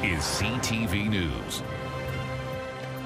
is CTV News.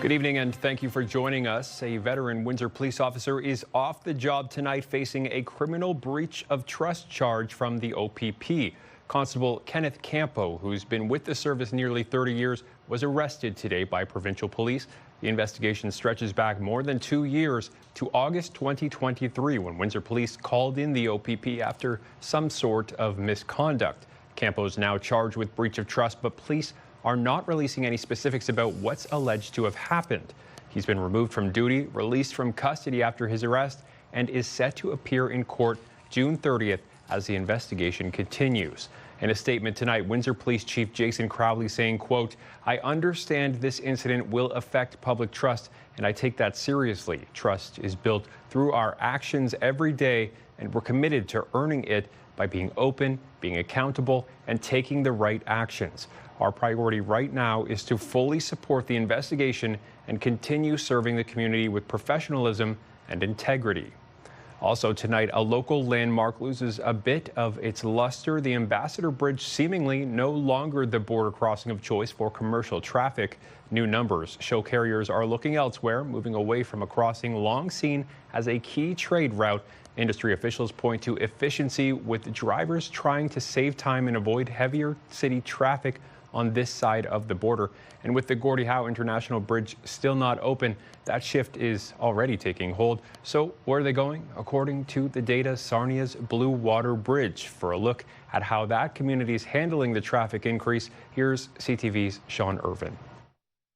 Good evening and thank you for joining us. A veteran Windsor police officer is off the job tonight facing a criminal breach of trust charge from the OPP. Constable Kenneth Campo, who's been with the service nearly 30 years, was arrested today by provincial police. The investigation stretches back more than 2 years to August 2023 when Windsor police called in the OPP after some sort of misconduct. Campo is now charged with breach of trust, but police are not releasing any specifics about what's alleged to have happened. He's been removed from duty, released from custody after his arrest, and is set to appear in court June 30th as the investigation continues. In a statement tonight, Windsor Police Chief Jason Crowley saying, quote, "I understand this incident will affect public trust, and I take that seriously. Trust is built through our actions every day, and we're committed to earning it by being open, being accountable, and taking the right actions. Our priority right now is to fully support the investigation and continue serving the community with professionalism and integrity." Also tonight, a local landmark loses a bit of its luster. The Ambassador Bridge seemingly no longer the border crossing of choice for commercial traffic. New numbers show carriers are looking elsewhere, moving away from a crossing long seen as a key trade route. Industry officials point to efficiency, with drivers trying to save time and avoid heavier city traffic on this side of the border. And with the Gordie Howe International Bridge still not open, that shift is already taking hold. So where are they going? According to the data, Sarnia's Blue Water Bridge. For a look at how that community is handling the traffic increase, here's CTV's Sean Irvin.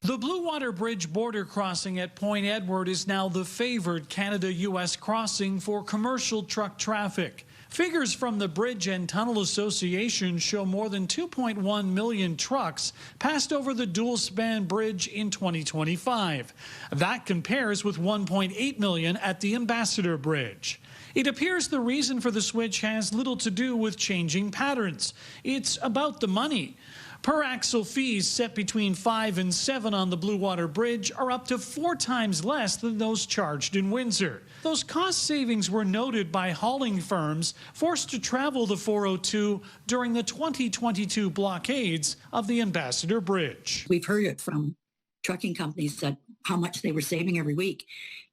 The Blue Water Bridge border crossing at Point Edward is now the favored Canada-U.S. crossing for commercial truck traffic. Figures from the Bridge and Tunnel Association show more than 2.1 million trucks passed over the dual-span bridge in 2025. That compares with 1.8 million at the Ambassador Bridge. It appears the reason for the switch has little to do with changing patterns. It's about the money. Per axle fees set between 5 and 7 on the Blue Water Bridge are up to 4 times less than those charged in Windsor. Those cost savings were noted by hauling firms forced to travel the 402 during the 2022 blockades of the Ambassador Bridge. We've heard it from trucking companies that how much they were saving every week.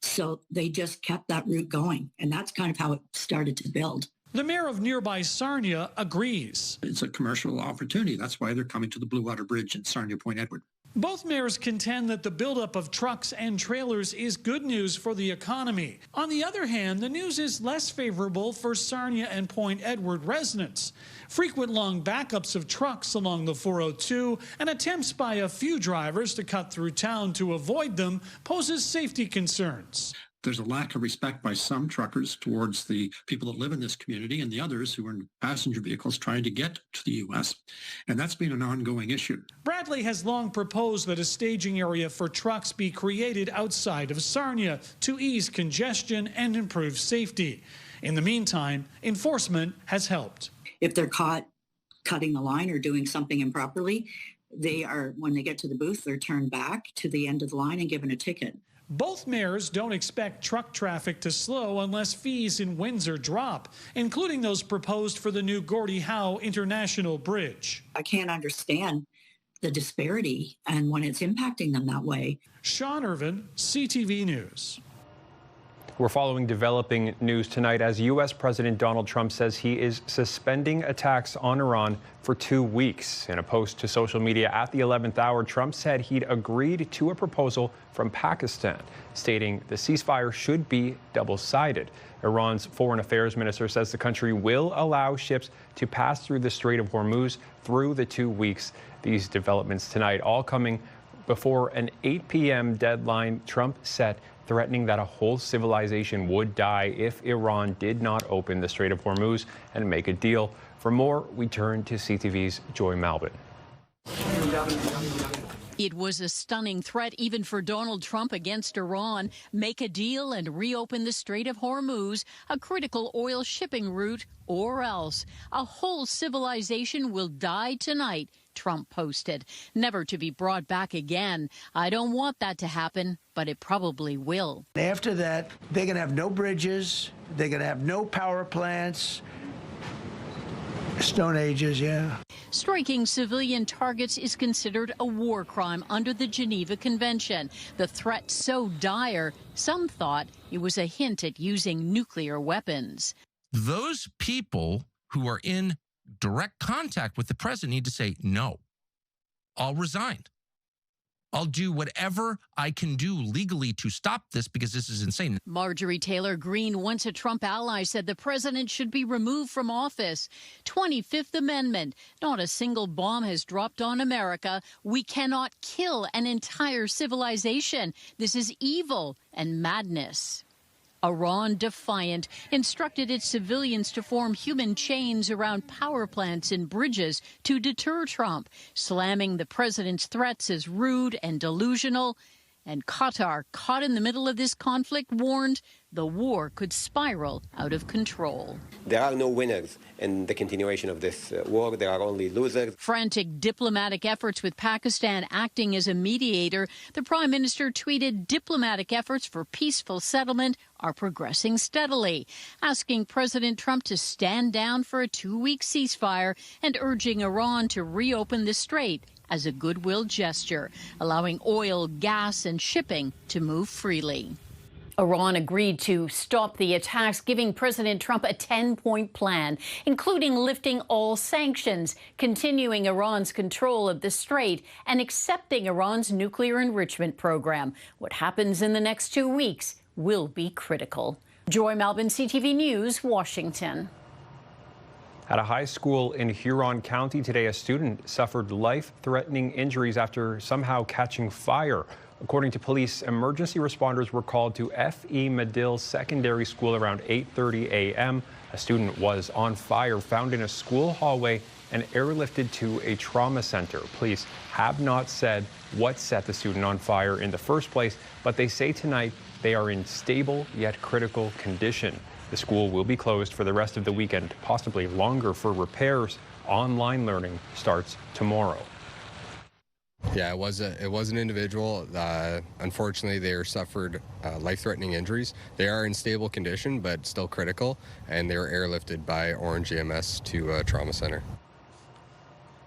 So they just kept that route going. And that's kind of how it started to build. The mayor of nearby Sarnia agrees. It's a commercial opportunity. That's why they're coming to the Blue Water Bridge in Sarnia Point Edward. Both mayors contend that the buildup of trucks and trailers is good news for the economy. On the other hand, the news is less favorable for Sarnia and Point Edward residents. Frequent long backups of trucks along the 402 and attempts by a few drivers to cut through town to avoid them poses safety concerns. There's a lack of respect by some truckers towards the people that live in this community and the others who are in passenger vehicles trying to get to the U.S. And that's been an ongoing issue. Bradley has long proposed that a staging area for trucks be created outside of Sarnia to ease congestion and improve safety. In the meantime, enforcement has helped. If they're caught cutting the line or doing something improperly, when they get to the booth, they're turned back to the end of the line and given a ticket. Both mayors don't expect truck traffic to slow unless fees in Windsor drop, including those proposed for the new Gordie Howe International Bridge. I can't understand the disparity and when it's impacting them that way. Sean Irvin, CTV News. We're following developing news tonight as U.S. President Donald Trump says he is suspending attacks on Iran for 2 weeks. In a post to social media at the 11th hour, Trump said he'd agreed to a proposal from Pakistan, stating the ceasefire should be double-sided. Iran's foreign affairs minister says the country will allow ships to pass through the Strait of Hormuz through the 2 weeks. These developments tonight all coming before an 8 p.m. deadline Trump set, threatening that a whole civilization would die if Iran did not open the Strait of Hormuz and make a deal. For more, we turn to CTV's Joy Malvin. It was a stunning threat even for Donald Trump against Iran. Make a deal and reopen the Strait of Hormuz, a critical oil shipping route, or else a whole civilization will die tonight, Trump posted, never to be brought back again. I don't want that to happen, but it probably will. After that, they're going to have no bridges. They're going to have no power plants. Stone Ages, yeah. Striking civilian targets is considered a war crime under the Geneva Convention. The threat so dire, some thought it was a hint at using nuclear weapons. Those people who are in direct contact with the president need to say, no, I'll resign. I'll do whatever I can do legally to stop this because this is insane. Marjorie Taylor Greene, once a Trump ally, said the president should be removed from office. 25th Amendment. Not a single bomb has dropped on America. We cannot kill an entire civilization. This is evil and madness. Iran, defiant, instructed its civilians to form human chains around power plants and bridges to deter Trump, slamming the president's threats as rude and delusional. And Qatar, caught in the middle of this conflict, warned the war could spiral out of control. There are no winners in the continuation of this war. There are only losers. Frantic diplomatic efforts with Pakistan acting as a mediator. The prime minister tweeted diplomatic efforts for peaceful settlement are progressing steadily, asking President Trump to stand down for a 2-week ceasefire and urging Iran to reopen the strait as a goodwill gesture, allowing oil, gas, and shipping to move freely. Iran agreed to stop the attacks, giving President Trump a 10-point plan, including lifting all sanctions, continuing Iran's control of the strait, and accepting Iran's nuclear enrichment program. What happens in the next 2 weeks will be critical. Joy Malbin, CTV News, Washington. At a high school in Huron County today, a student suffered life-threatening injuries after somehow catching fire. According to police, emergency responders were called to F.E. Medill Secondary School around 8:30 a.m. A student was on fire, found in a school hallway and airlifted to a trauma center. Police have not said what set the student on fire in the first place, but they say tonight they are in stable yet critical condition. The school will be closed for the rest of the weekend, possibly longer for repairs. Online learning starts tomorrow. Yeah, it was an individual. Unfortunately, they suffered life-threatening injuries. They are in stable condition, but still critical, and they were airlifted by Orange EMS to a trauma center.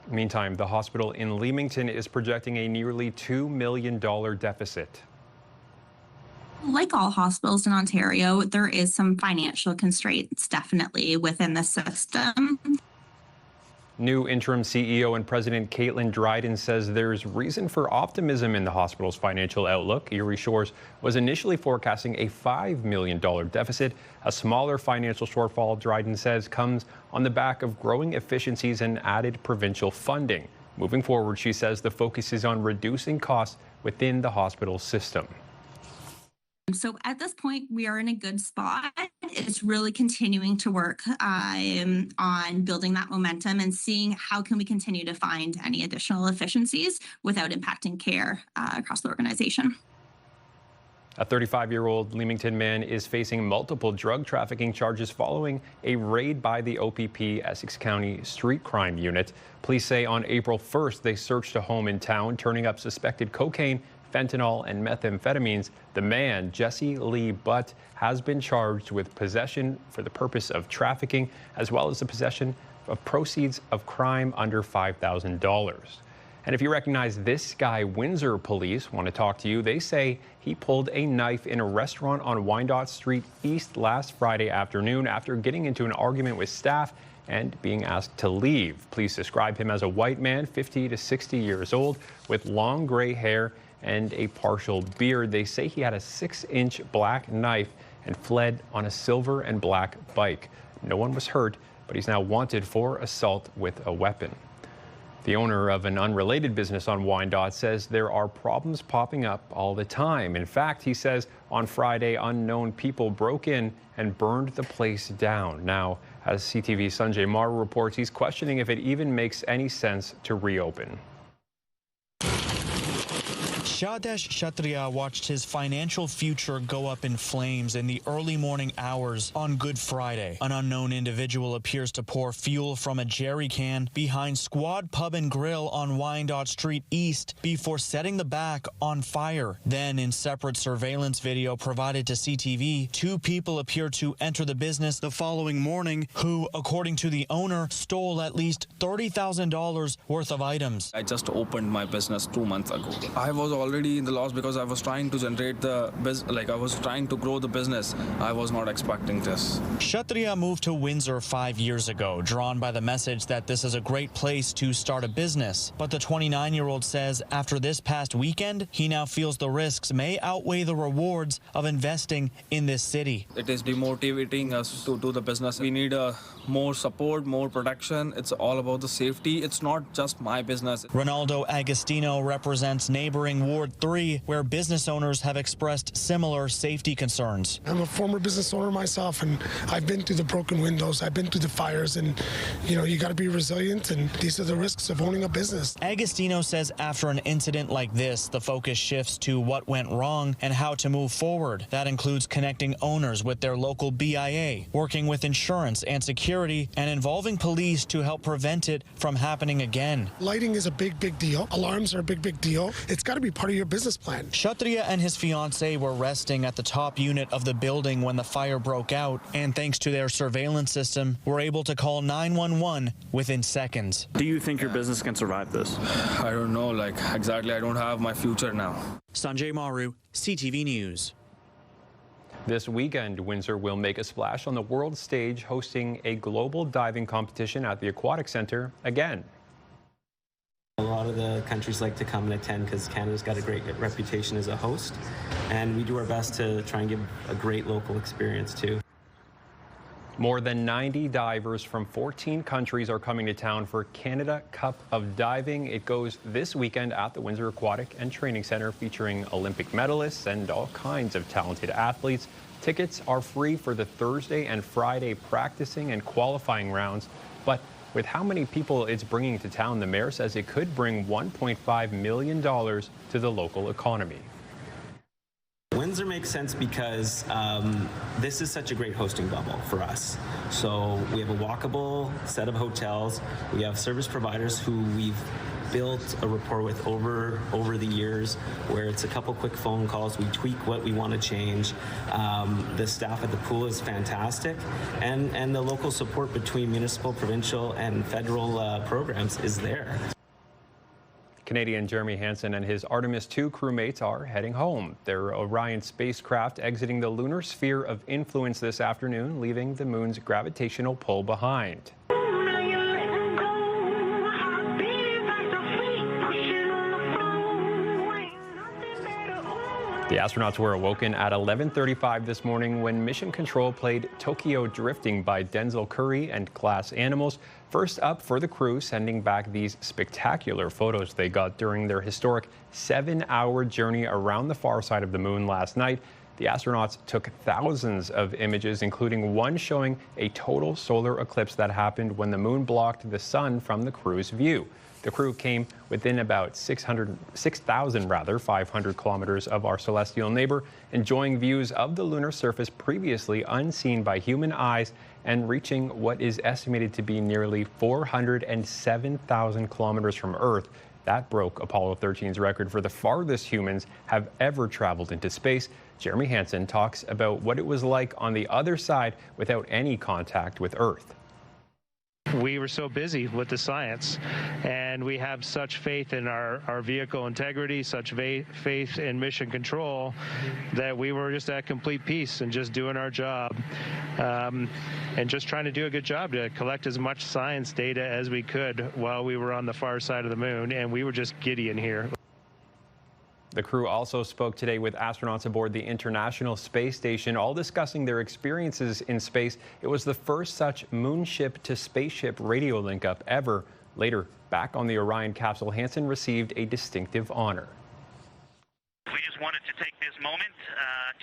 Meantime, the hospital in Leamington is projecting a nearly $2 million deficit. Like all hospitals in Ontario, there is some financial constraints definitely within the system. New interim CEO and President Caitlin Dryden says there's reason for optimism in the hospital's financial outlook. Erie Shores was initially forecasting a $5 million deficit. A smaller financial shortfall, Dryden says, comes on the back of growing efficiencies and added provincial funding. Moving forward, she says the focus is on reducing costs within the hospital system. So at this point, we are in a good spot. It's really continuing to work on building that momentum and seeing how can we continue to find any additional efficiencies without impacting care across the organization. A 35-year-old Leamington man is facing multiple drug trafficking charges following a raid by the OPP Essex County Street Crime Unit. Police say on April 1st, they searched a home in town, turning up suspected cocaine, fentanyl, and methamphetamines. The man, Jesse Lee Butt, has been charged with possession for the purpose of trafficking, as well as the possession of proceeds of crime under $5,000. And if you recognize this guy, Windsor police want to talk to you. They say he pulled a knife in a restaurant on Wyandotte Street East last Friday afternoon after getting into an argument with staff and being asked to leave. Police describe him as a white man, 50 to 60 years old, with long gray hair and a partial beard. They say he had a 6-inch black knife and fled on a silver and black bike. No one was hurt, but he's now wanted for assault with a weapon. The owner of an unrelated business on Wyandotte says there are problems popping up all the time. In fact, he says on Friday, unknown people broke in and burned the place down. Now, as CTV's Sanjay Mara reports, he's questioning if it even makes any sense to reopen. Shadesh Kshatriya watched his financial future go up in flames in the early morning hours on Good Friday. An unknown individual appears to pour fuel from a jerry can behind Squad Pub and Grill on Wyandotte Street East before setting the back on fire. Then, in separate surveillance video provided to CTV, two people appear to enter the business the following morning who, according to the owner, stole at least $30,000 worth of items. I just opened my business 2 months ago. I was already in the loss because I was trying to generate the business, I was trying to grow the business. I was not expecting this. Kshatriya moved to Windsor 5 years ago, drawn by the message that this is a great place to start a business. But the 29-year-old says after this past weekend, he now feels the risks may outweigh the rewards of investing in this city. It is demotivating us to do the business. We need more support, more protection. It's all about the safety. It's not just my business. Ronaldo Agostino represents neighboring Ward 3, where business owners have expressed similar safety concerns. I'm a former business owner myself, and I've been through the broken windows. I've been through the fires, and you got to be resilient, and these are the risks of owning a business. Agostino says after an incident like this, the focus shifts to what went wrong and how to move forward. That includes connecting owners with their local BIA, working with insurance and security, and involving police to help prevent it from happening again. Lighting is a big deal. Alarms are a big deal. It's got to be part of your business plan. Kshatriya and his fiancée were resting at the top unit of the building when the fire broke out, and thanks to their surveillance system, were able to call 911 within seconds. Do you think your business can survive this? I don't know, exactly. I don't have my future now. Sanjay Maru, CTV News. This weekend, Windsor will make a splash on the world stage, hosting a global diving competition at the Aquatic Centre again. A lot of the countries like to come and attend because Canada's got a great reputation as a host, and we do our best to try and give a great local experience too. More than 90 divers from 14 countries are coming to town for Canada Cup of Diving. It goes this weekend at the Windsor Aquatic and Training Centre, featuring Olympic medalists and all kinds of talented athletes. Tickets are free for the Thursday and Friday practicing and qualifying rounds, but with how many people it's bringing to town, the mayor says it could bring $1.5 million to the local economy. Windsor makes sense because this is such a great hosting bubble for us. So we have a walkable set of hotels. We have service providers who we've built a rapport with over the years, where it's a couple quick phone calls. We tweak what we want to change. The staff at the pool is fantastic, and the local support between municipal, provincial, and federal programs is there. Canadian Jeremy Hansen and his Artemis 2 crewmates are heading home. Their Orion spacecraft exiting the lunar sphere of influence this afternoon, leaving the moon's gravitational pull behind. The astronauts were awoken at 11:35 this morning when Mission Control played Tokyo Drifting by Denzel Curry and Glass Animals. First up for the crew, sending back these spectacular photos they got during their historic 7-hour journey around the far side of the moon last night. The astronauts took thousands of images, including one showing a total solar eclipse that happened when the moon blocked the sun from the crew's view. The crew came within about 6,500 kilometers of our celestial neighbor, enjoying views of the lunar surface previously unseen by human eyes and reaching what is estimated to be nearly 407,000 kilometers from Earth. That broke Apollo 13's record for the farthest humans have ever traveled into space. Jeremy Hansen talks about what it was like on the other side without any contact with Earth. We were so busy with the science, and we have such faith in our vehicle integrity, such faith in mission control, that we were just at complete peace and just doing our job, and just trying to do a good job to collect as much science data as we could while we were on the far side of the moon, and we were just giddy in here. The crew also spoke today with astronauts aboard the International Space Station, all discussing their experiences in space. It was the first such moonship-to-spaceship radio link-up ever. Later, back on the Orion capsule, Hansen received a distinctive honor. We just wanted to take this moment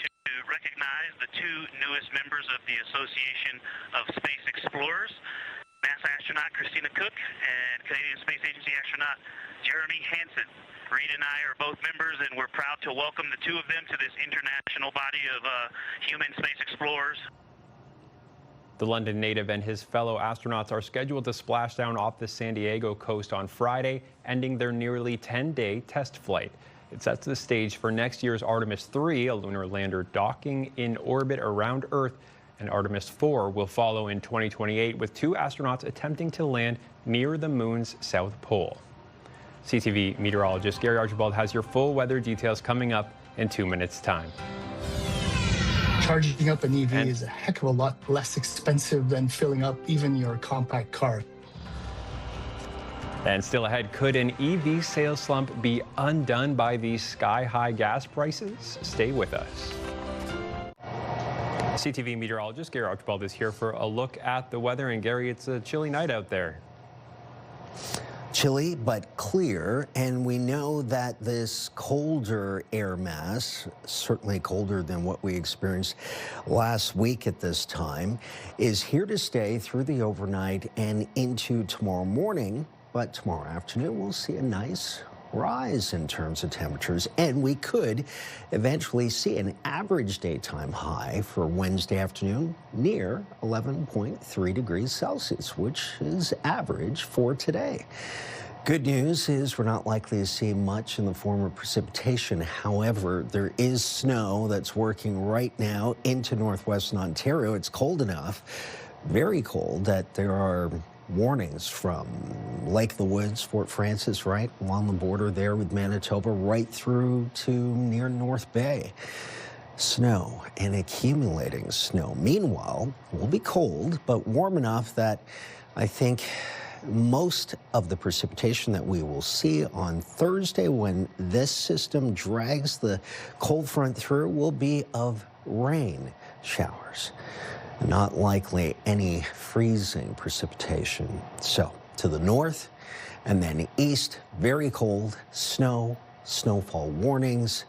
to recognize the two newest members of the Association of Space Explorers, NASA astronaut Christina Cook and Canadian Space Agency astronaut Jeremy Hansen. Reed and I are both members, and we're proud to welcome the two of them to this international body of human space explorers. The London native and his fellow astronauts are scheduled to splash down off the San Diego coast on Friday, ending their nearly 10-day test flight. It sets the stage for next year's Artemis 3, a lunar lander docking in orbit around Earth, and Artemis 4 will follow in 2028, with 2 astronauts attempting to land near the moon's south pole. CTV meteorologist Gary Archibald has your full weather details coming up in 2 minutes' time. Charging up an EV is a heck of a lot less expensive than filling up even your compact car. And still ahead, could an EV sales slump be undone by these sky-high gas prices? Stay with us. CTV meteorologist Gary Archibald is here for a look at the weather. And Gary, it's a chilly night out there. Chilly but clear, and we know that this colder air mass, certainly colder than what we experienced last week at this time, is here to stay through the overnight and into tomorrow morning. But tomorrow afternoon, we'll see a nice rise in terms of temperatures, and we could eventually see an average daytime high for Wednesday afternoon near 11.3 degrees Celsius, which is average for today. Good news is we're not likely to see much in the form of precipitation. However, there is snow that's working right now into northwestern Ontario. It's cold enough, very cold, that there are warnings from Lake of the Woods, Fort Francis, right along the border there with Manitoba, right through to near North Bay. Snow and accumulating snow. Meanwhile, we'll be cold, but warm enough that I think most of the precipitation that we will see on Thursday when this system drags the cold front through will be of rain showers. Not likely any freezing precipitation. So to the north and then east, very cold, snow, snowfall warnings.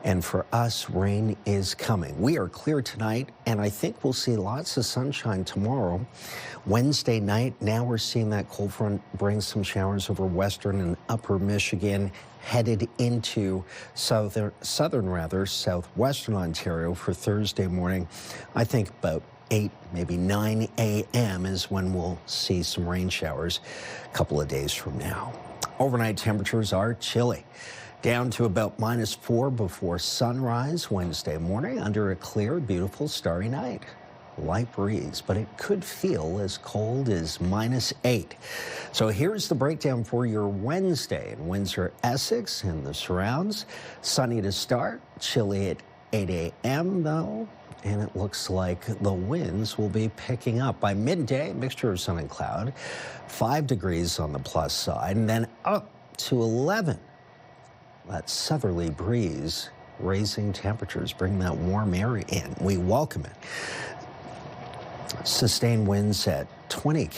And for us, rain is coming. We are clear tonight, and I think we'll see lots of sunshine tomorrow. Wednesday night, now we're seeing that cold front bring some showers over western and upper Michigan, headed into southwestern Ontario for Thursday morning. I think about 8, maybe 9 a.m. is when we'll see some rain showers a couple of days from now. Overnight temperatures are chilly, down to about -4 before sunrise Wednesday morning under a clear, beautiful, starry night. Light breeze, but it could feel as cold as -8. So here's the breakdown for your Wednesday in Windsor, Essex, and the surrounds. Sunny to start, chilly at 8 a.m. though, and it looks like the winds will be picking up. By midday, mixture of sun and cloud, 5 degrees on the plus side, and then up to 11. That southerly breeze raising temperatures, bring that warm air in. We welcome it. Sustained winds at 20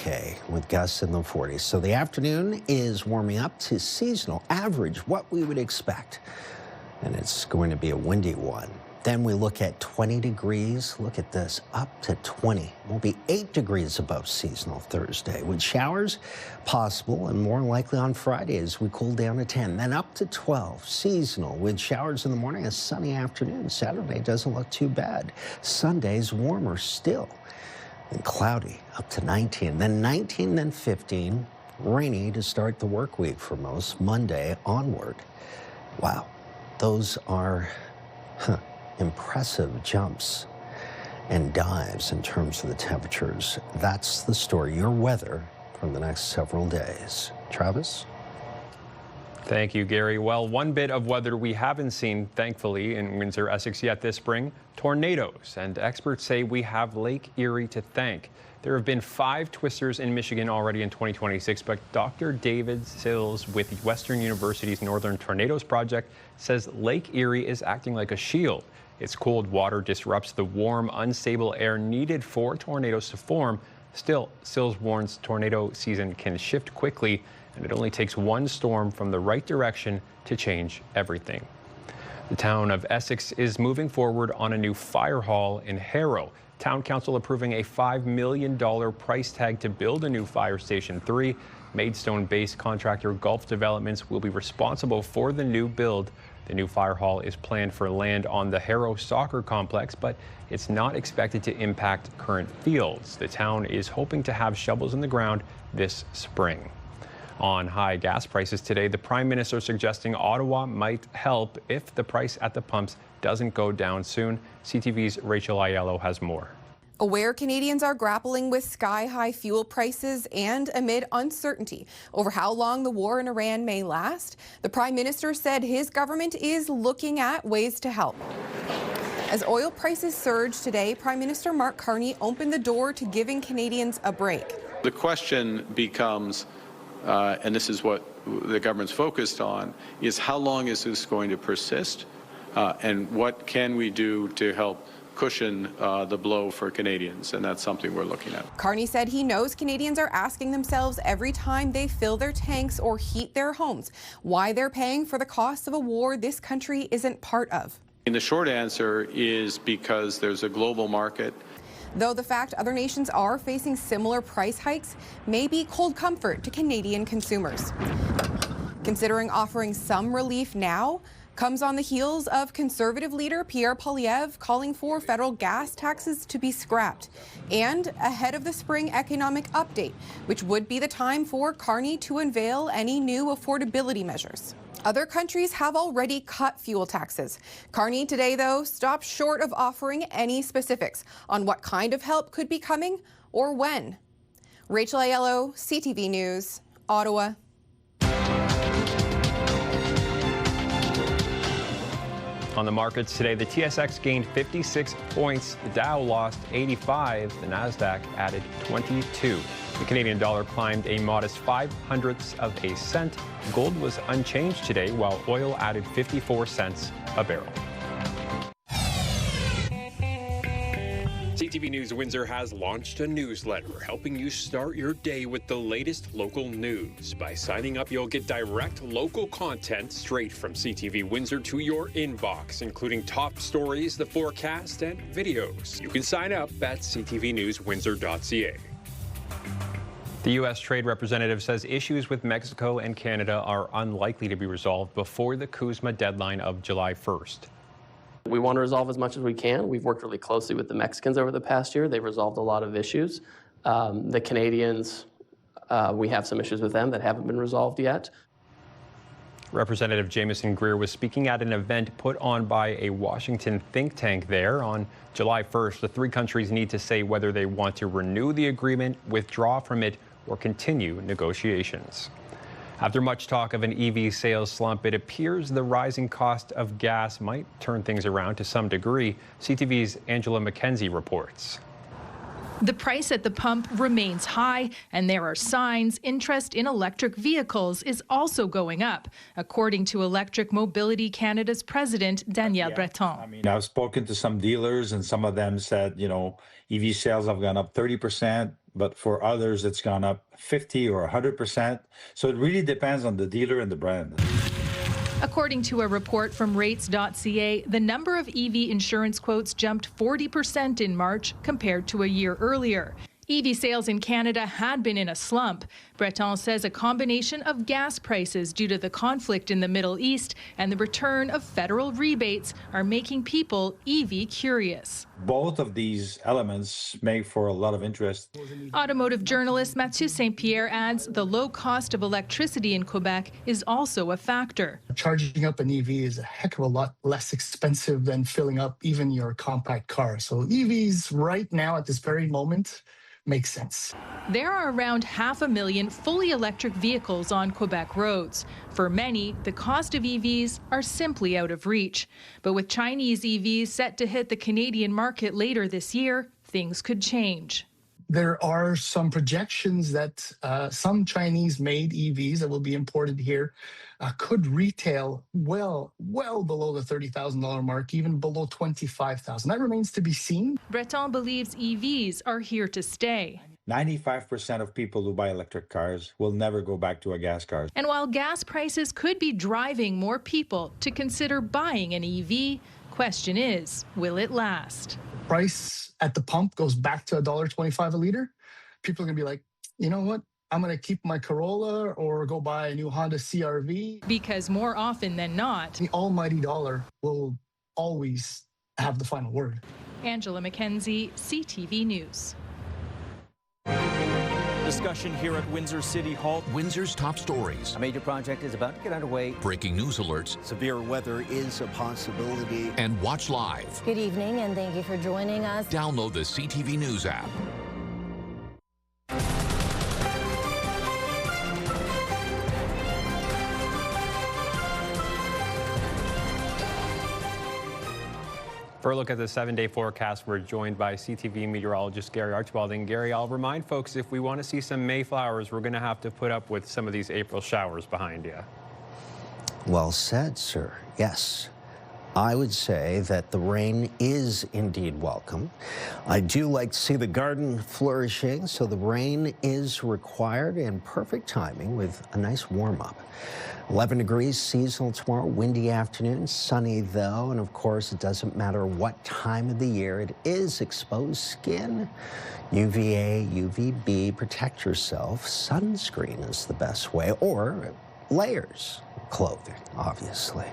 with gusts in the 40s. So the afternoon is warming up to seasonal average, what we would expect. And it's going to be a windy one. Then we look at 20 degrees. Look at this, up to 20. We'll be 8 degrees above seasonal Thursday, with showers possible and more likely on Friday as we cool down to 10. Then up to 12, seasonal, with showers in the morning, a sunny afternoon. Saturday doesn't look too bad. Sunday's warmer still and cloudy, up to 19. Then 19, then 15. Rainy to start the work week for most, Monday onward. Wow, those are impressive jumps and dives in terms of the temperatures. That's the story, your weather for the next several days. Travis? Thank you, Gary. Well, one bit of weather we haven't seen, thankfully, in Windsor, Essex yet this spring, tornadoes. And experts say we have Lake Erie to thank. There have been 5 twisters in Michigan already in 2026, but Dr. David Sills with Western University's Northern Tornadoes Project says Lake Erie is acting like a shield. Its cold water disrupts the warm, unstable air needed for tornadoes to form. Still, Sills warns tornado season can shift quickly, and it only takes one storm from the right direction to change everything. The town of Essex is moving forward on a new fire hall in Harrow. Town Council approving a $5 million price tag to build a new Fire Station 3. Maidstone-based contractor Gulf Developments will be responsible for the new build. The new fire hall is planned for land on the Harrow Soccer Complex, but it's not expected to impact current fields. The town is hoping to have shovels in the ground this spring. On high gas prices today, the Prime Minister suggesting Ottawa might help if the price at the pumps doesn't go down soon. CTV's Rachel Aiello has more. Aware Canadians are grappling with sky-high fuel prices and amid uncertainty over how long the war in Iran may last, the Prime Minister said his government is looking at ways to help. As oil prices surge today, Prime Minister Mark Carney opened the door to giving Canadians a break. The question becomes, and this is what the government's focused on, is how long is this going to persist, and what can we do to help cushion the blow for Canadians, and that's something we're looking at. Carney said he knows Canadians are asking themselves every time they fill their tanks or heat their homes why they're paying for the cost of a war this country isn't part of. And the short answer is because there's a global market. Though the fact other nations are facing similar price hikes may be cold comfort to Canadian consumers. Considering offering some relief now comes on the heels of Conservative leader Pierre Poilievre calling for federal gas taxes to be scrapped, and ahead of the spring economic update, which would be the time for Carney to unveil any new affordability measures. Other countries have already cut fuel taxes. Carney today, though, stopped short of offering any specifics on what kind of help could be coming or when. Rachel Aiello, CTV News, Ottawa. On the markets today, the TSX gained 56 points, the Dow lost 85, the Nasdaq added 22. The Canadian dollar climbed a modest 0.05 of a cent. Gold was unchanged today, while oil added 54 cents a barrel. CTV News Windsor has launched a newsletter helping you start your day with the latest local news. By signing up, you'll get direct local content straight from CTV Windsor to your inbox, including top stories, the forecast, and videos. You can sign up at ctvnewswindsor.ca. The U.S. Trade Representative says issues with Mexico and Canada are unlikely to be resolved before the CUSMA deadline of July 1st. We want to resolve as much as we can. We've worked really closely with the Mexicans over the past year. They've resolved a lot of issues. The Canadians, we have some issues with them that haven't been resolved yet. Representative Jameson Greer was speaking at an event put on by a Washington think tank there. On July 1st, the three countries need to say whether they want to renew the agreement, withdraw from it, or continue negotiations. After much talk of an EV sales slump, it appears the rising cost of gas might turn things around to some degree. CTV's Angela McKenzie reports. The price at the pump remains high, and there are signs interest in electric vehicles is also going up, according to Electric Mobility Canada's president, Danielle Breton. I've spoken to some dealers, and some of them said, EV sales have gone up 30%, but for others, it's gone up 50 or 100%. So it really depends on the dealer and the brand. According to a report from rates.ca, the number of EV insurance quotes jumped 40% in March compared to a year earlier. EV sales in Canada had been in a slump. Breton says a combination of gas prices due to the conflict in the Middle East and the return of federal rebates are making people EV curious. Both of these elements make for a lot of interest. Automotive journalist Mathieu Saint-Pierre adds the low cost of electricity in Quebec is also a factor. Charging up an EV is a heck of a lot less expensive than filling up even your compact car. So EVs right now at this very moment makes sense. There are around 500,000 fully electric vehicles on Quebec roads. For many, the cost of EVs are simply out of reach. But with Chinese EVs set to hit the Canadian market later this year, things could change. There are some projections that some Chinese-made EVs that will be imported here could retail well below the $30,000 mark, even below $25,000. That remains to be seen. Breton believes EVs are here to stay. 95% of people who buy electric cars will never go back to a gas car. And while gas prices could be driving more people to consider buying an EV, question is, will it last? price at the pump goes back to $1.25 a liter, people are going to be like, you know what? I'm going to keep my Corolla or go buy a new Honda CR-V. Because more often than not, The almighty dollar will always have the final word. Angela McKenzie, CTV News. Discussion here at Windsor City Hall. Windsor's top stories. A major project is about to get underway. Breaking news alerts. Severe weather is a possibility. And watch live. Good evening, and thank you for joining us. Download the CTV News app. For a look at the 7-day forecast, we're joined by CTV meteorologist Gary Archibald. And Gary, I'll remind folks, if we want to see some Mayflowers, we're going to have to put up with some of these April showers behind you. Well said, sir. Yes. I would say that the rain is indeed welcome. I do like to see the garden flourishing, so the rain is required in perfect timing with a nice warm-up. 11 degrees seasonal tomorrow, windy afternoon, sunny though, and of course it doesn't matter what time of the year it is. Exposed skin, UVA, UVB, protect yourself. Sunscreen is the best way, or layers of clothing, obviously.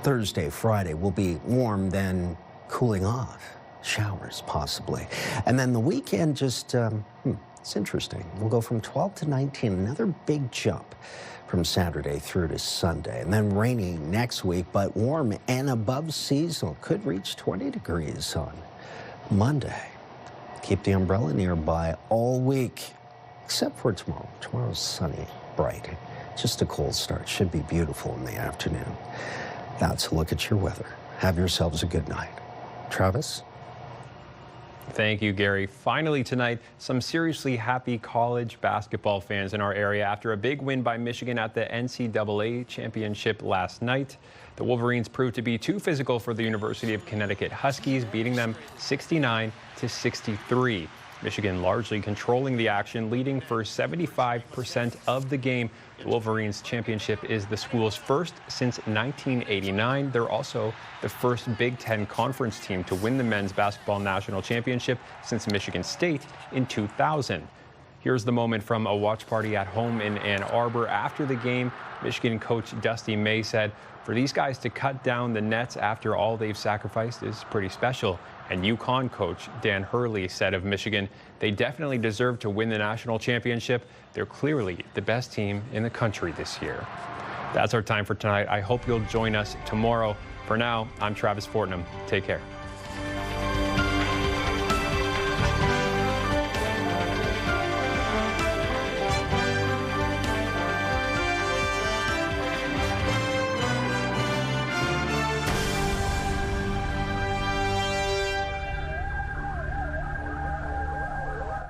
Thursday, Friday will be warm, then cooling off. Showers, possibly. And then the weekend just, it's interesting. We'll go from 12 to 19, another big jump from Saturday through to Sunday. And then rainy next week, but warm and above seasonal. Could reach 20 degrees on Monday. Keep the umbrella nearby all week, except for tomorrow. Tomorrow's sunny, bright. Just a cold start. Should be beautiful in the afternoon. That's a look at your weather. Have yourselves a good night. Travis? Thank you, Gary. Finally tonight, some seriously happy college basketball fans in our area after a big win by Michigan at the NCAA championship last night. The Wolverines proved to be too physical for the University of Connecticut Huskies, beating them 69-63. Michigan largely controlling the action, leading for 75% of the game. The Wolverines championship is the school's first since 1989. They're also the first Big Ten Conference team to win the men's basketball national championship since Michigan State in 2000. Here's the moment from a watch party at home in Ann Arbor. After the game, Michigan coach Dusty May said, "For these guys to cut down the nets after all they've sacrificed is pretty special." And UConn coach Dan Hurley said of Michigan, "They definitely deserve to win the national championship. They're clearly the best team in the country this year." That's our time for tonight. I hope you'll join us tomorrow. For now, I'm Travis Fortnum. Take care.